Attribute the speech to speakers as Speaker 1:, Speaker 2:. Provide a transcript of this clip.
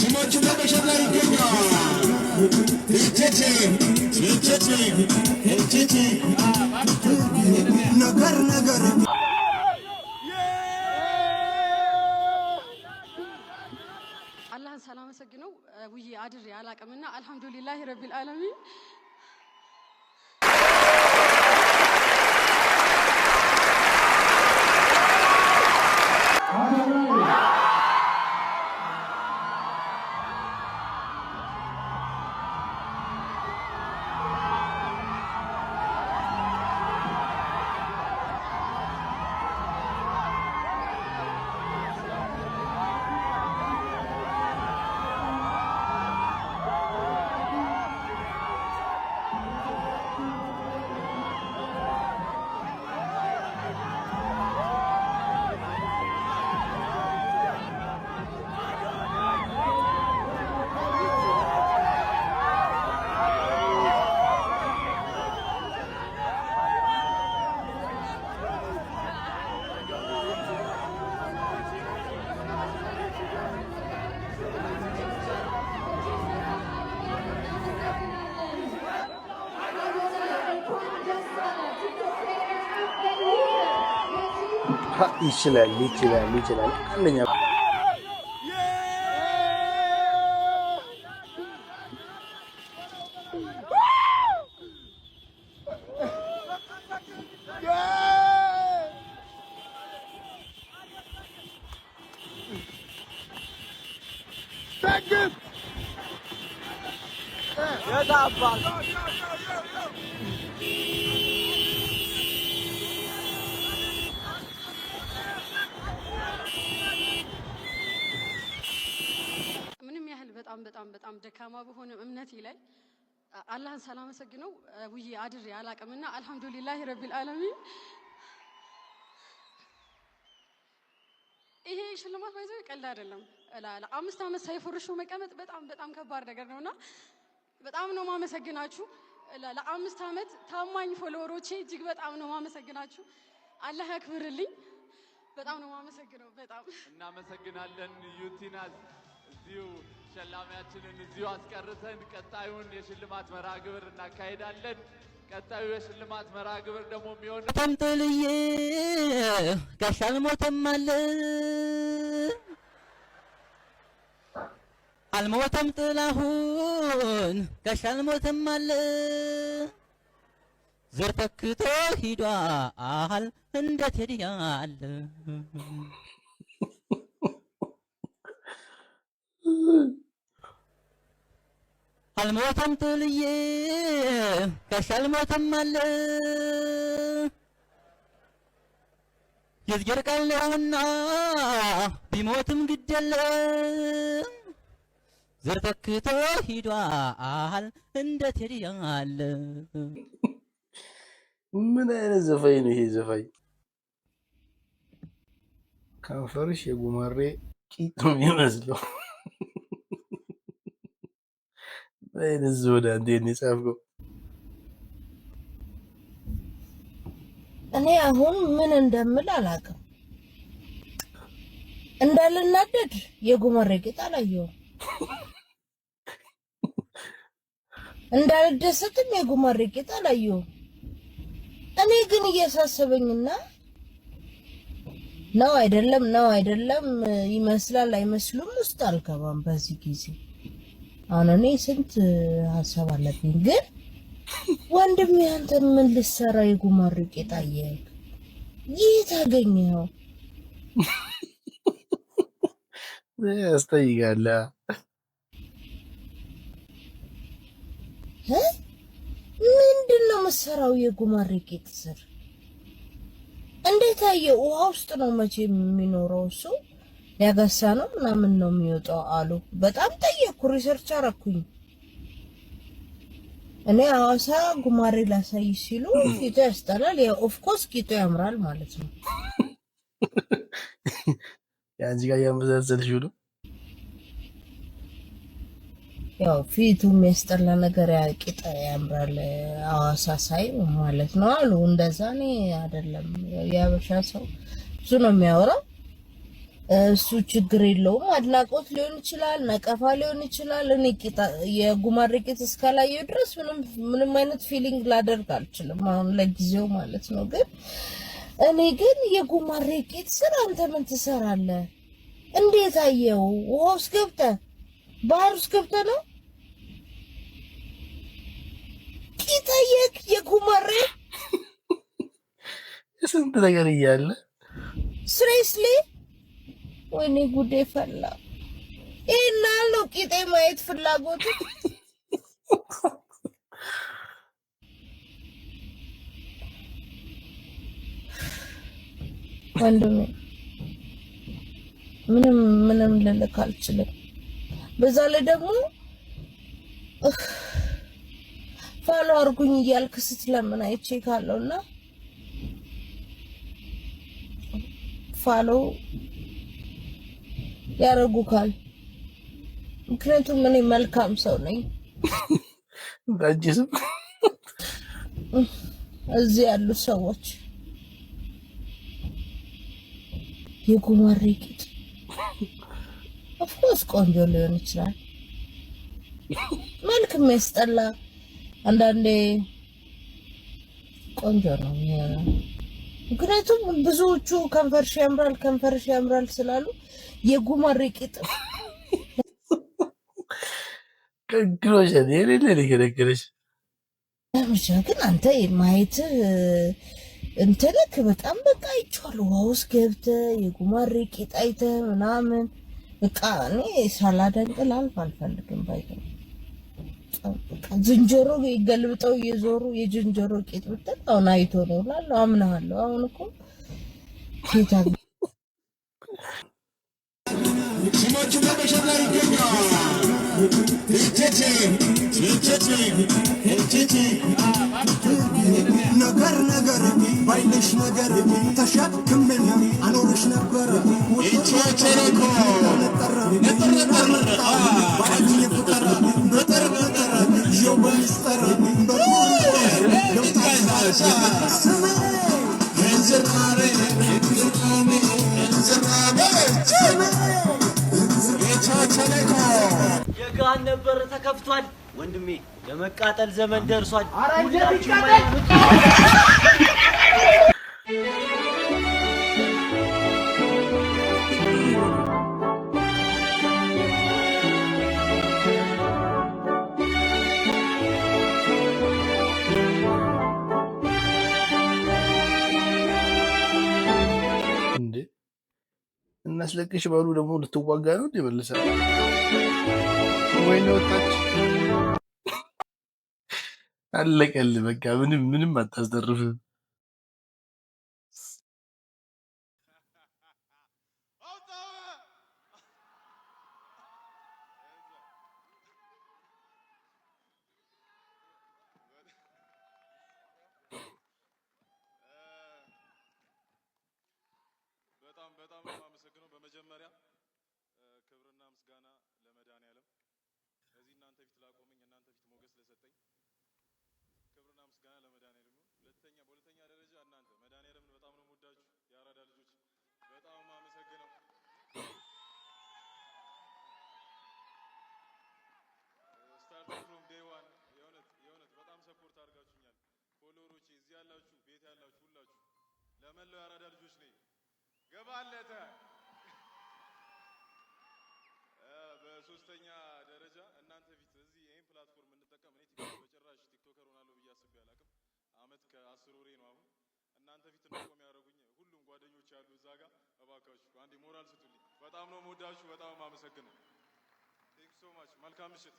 Speaker 1: ስማችን በመሸጥ ላይ ይገኛል። እቴቴ ነገር
Speaker 2: አላህን ሳላመሰግነው ውዬ አድሬ አላቅምና አልহামዱሊላሂ ረቢል ዓለሚን
Speaker 3: ይችላል አንደኛ በጣም ደካማ በሆነ እምነቴ ላይ አላህን ሳላመሰግነው ውዬ አድሬ አላቅምና አልহামዱሊላሂ ረቢል ዓለሚን ይሄ ሽልማት ባይዘው ቀልድ አይደለም። ለ5 አመት ሳይፈርሹ መቀመጥ በጣም ከባድ ነገር ነውና በጣም ነው ማመሰግናችሁ። ለ5 አመት ታማኝ ፎሎወሮቼ እጅግ በጣም ነው ማመሰግናችሁ። አላህ ያክብርልኝ። በጣም ነው ማመሰግነው። በጣም
Speaker 4: እናመሰግናለን። ዩቲናዝ እዚሁ ሸላሚያችንን እዚሁ አስቀርተን ቀጣዩን የሽልማት መርሃ ግብር እናካሄዳለን። ቀጣዩ የሽልማት መርሃ ግብር ደግሞ የሚሆነው
Speaker 5: ተምጥልዬ ጋሽ አልሞተም አልሞተም ጥላሁን ጋሽ አልሞተም ዘር ተክቶ ሂዷል እንደ ቴዲ ያለ አልሞተም ጥልዬ ጋሽ አልሞተም የዝጌር ቃል ነውና ቢሞትም ግድ የለም ዘር ተክቶ ሂዷል እንደ ቴዲ ያለ።
Speaker 3: ምን አይነት ዘፋኝ ነው ይሄ ዘፋኝ? ከንፈርሽ የጉማሬ ቂጥ ነው የሚመስለው። አይነት ዞዳ እንዴት ነው የጻፍከው?
Speaker 6: እኔ አሁን ምን እንደምል አላውቅም። እንዳልናደድ የጉማሬ ቂጥ አላየሁም፣ እንዳልደሰትም የጉማሬ ቂጥ አላየሁም። እኔ ግን እያሳሰበኝና ነው አይደለም ይመስላል አይመስሉም ውስጥ አልገባም በዚህ ጊዜ። አሁን እኔ ስንት ሀሳብ አለብኝ፣ ግን ወንድሜ አንተ ምን ልትሰራ የጉማሬ ቂጥ አየህ? የት አገኘኸው?
Speaker 3: ያስጠይቃል።
Speaker 6: ምንድነው የምትሰራው የጉማሬ ቂጥ ስር? እንዴት አየህ? ውሃ ውስጥ ነው መቼ የሚኖረው እሱ? ያጋሳ ነው ምናምን ነው የሚወጣው አሉ። በጣም ጠየቅኩ፣ ሪሰርች አረኩኝ። እኔ ሐዋሳ ጉማሬ ላሳይ ሲሉ ፊቱ ያስጠላል። ያ ኦፍ ኮርስ ቂጡ ያምራል ማለት ነው።
Speaker 3: ያንቺ ጋር ያመዛዘልሽው ነው።
Speaker 6: ያው ፊቱ የሚያስጠላ ነገር ያ ቂጥ ያምራል ሐዋሳ ሳይ ማለት ነው አሉ። እንደዛ እኔ አይደለም የሀበሻ ሰው ብዙ ነው የሚያወራው። እሱ ችግር የለውም። አድናቆት ሊሆን ይችላል፣ ነቀፋ ሊሆን ይችላል። እኔ የጉማሬ ቂጥ እስካላየሁ ድረስ ምንም አይነት ፊሊንግ ላደርግ አልችልም፣ አሁን ለጊዜው ማለት ነው። ግን እኔ ግን የጉማሬ ቂጥ ስራ አንተ ምን ትሰራለህ? እንዴት አየው? ውሃ ውስጥ ገብተህ ባህር ውስጥ ገብተህ ነው ቂጥ አየህ? የጉማሬ
Speaker 7: ስንት ነገር እያለ
Speaker 6: ስሬስሊ ወይኔ ጉዴ ፈላ። ይሄን አለው ቂጤ ማየት ፍላጎት ወንድሜ ምንም ልልክ አልችልም። በዛ ላይ ደግሞ ፋሎ አርጉኝ እያልክ ስትለምን አይቼ ካለውና ፋሎ ያረጉካል። ምክንያቱም እኔ መልካም ሰው ነኝ።
Speaker 7: ባጅስም
Speaker 6: እዚህ ያሉ ሰዎች የጉማሬ ቂጥ ኦፍኮርስ ቆንጆ ሊሆን ይችላል፣ መልክ የሚያስጠላ አንዳንዴ ቆንጆ ነው። ምክንያቱም ብዙዎቹ ከንፈርሽ ያምራል ስላሉ የጉማሬ ቂጥ
Speaker 7: ከግሮሽ የሌለ ነገረሽ።
Speaker 6: ለምቻ ግን አንተ ማየት እንትልክ በጣም በቃ ይቻላል። ውሃ ውስጥ ገብተህ የጉማሬ ቂጥ አይተህ ምናምን በቃ እኔ ሳላደንቅ ላልፍ አልፈልግም። ባይተው ዝንጀሮ ገልብጠው እየዞሩ የዝንጀሮ ቂጥ ብትል አሁን አይቶ ነው እላለሁ፣ አምናለሁ። አሁን እኮ ጌታ
Speaker 1: ስሞቹ በመሸጥ ላይ ይገኛል። ነገር ባይነሽ ነገር ተሸክምን አኖርሽ ነበር።
Speaker 8: የገሃነም በር ተከፍቷል ወንድሜ፣ ለመቃጠል ዘመን ደርሷል።
Speaker 7: እናስለቅሽ ባሉ ደግሞ ልትዋጋ ነው እንደ ወይ ነው ወጣች። አለቀል በቃ ምንም አታስደርፍም።
Speaker 9: በጣም የማመሰግነው በመጀመሪያ ክብርና ምስጋና ለመድኃኒዓለም እዚህ እናንተ ፊት ላቆመኝ እናንተ ፊት ሞገስ ለሰጠኝ ክብርና ምስጋና ለመድኃኒዓለም ነው። በሁለተኛ ደረጃ እናንተ መድኃኒዓለምን በጣም ነው የምወዳችሁ የአራዳ ልጆች፣ በጣም የማመሰግነው ስታርቲንግ ፍሮም ዴይ ዋን የእውነት በጣም ሰፖርት አድርጋችሁኛል። ፎሎወሮቼ እዚህ ያላችሁ ቤት ያላችሁ ሁላችሁ ለመላው የአራዳ ልጆች ነኝ ገባለተ። በሶስተኛ ደረጃ እናንተ ፊት እዚህ ይሄን ፕላትፎርም እንጠቀም። እኔ በጭራሽ ቲክቶከር ሆናለሁ ብዬ አስቤ አላውቅም። አመት ከ10 ወሬ ነው አሁን። እናንተ ፊት እንቆም ያደረጉኝ ሁሉም ጓደኞች ያሉ እዛ ጋር እባካችሁ አንዴ ሞራል ስጡልኝ። በጣም ነው የምወዳችሁ፣ በጣም የማመሰግነው። ቴንክ ሶ ማች። መልካም ምሽት።